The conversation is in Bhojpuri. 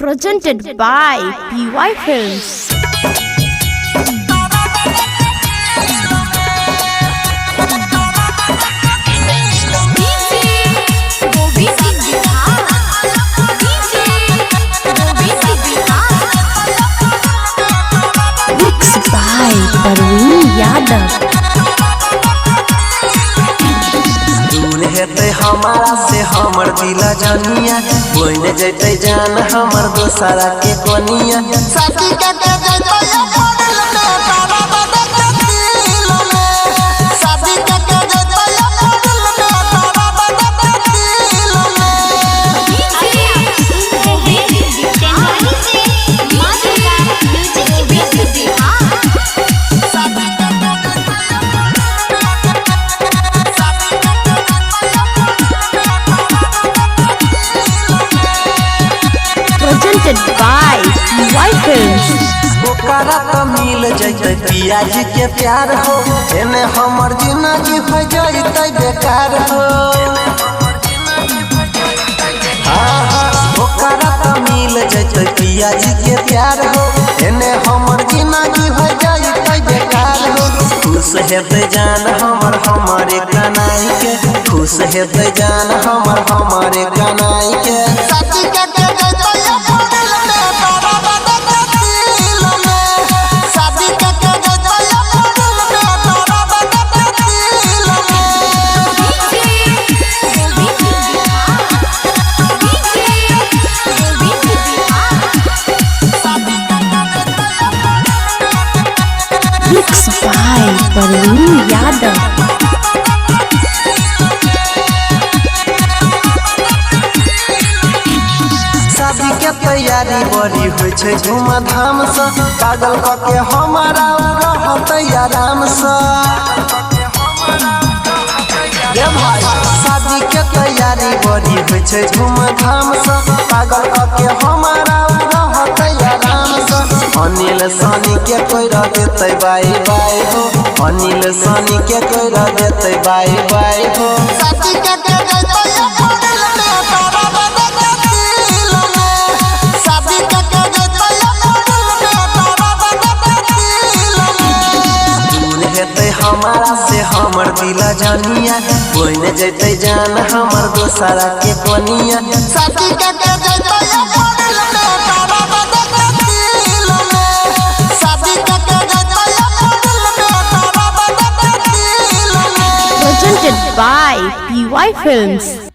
Presented by PY Films. Mixed by Parveen Yadav. हेते हमारा से हमर दिला जानिया बोइन जैते जान हमर दोसरा के कोनिया साथी के जैते पड़ल में तारा बदे दिल में साथी के जैते पड़ल में तारा बदे दिल Presented by PY Films. ओकरा तो मिल जैते पियाज के प्यार हो एने हमर जिंदगी हो जैते बेकार हो ओकरा तो मिल जैते पियाज के प्यार हो एने हमर जिंदगी हो जैते बेकार हो खुश हेते जान हमर हमारे कनाई के खुश हेते जान हमर हमारे कनाई के साथी के Mixed by Parveen Yadav. शादी के तैयारी बड़ी होय छै धूमधाम से पागल क के हमारा रहत आराम से शादी के तैयारी बड़ी होय छै धूमधाम से पागल क के हमारा रहत आराम से अनिल सनी के कोई रह देते बाई बाई हो अनिल सनी के कोई रह देते बाई बाई हो शादी के हमारा से हमर दिला जानिया बोइन जैते जान हमर दोसरा के कोनिया साथी के जैते पड़ल में तारा बदे दिल में साथी के जैते पड़ल में तारा बदे दिल में Presented by PY Films.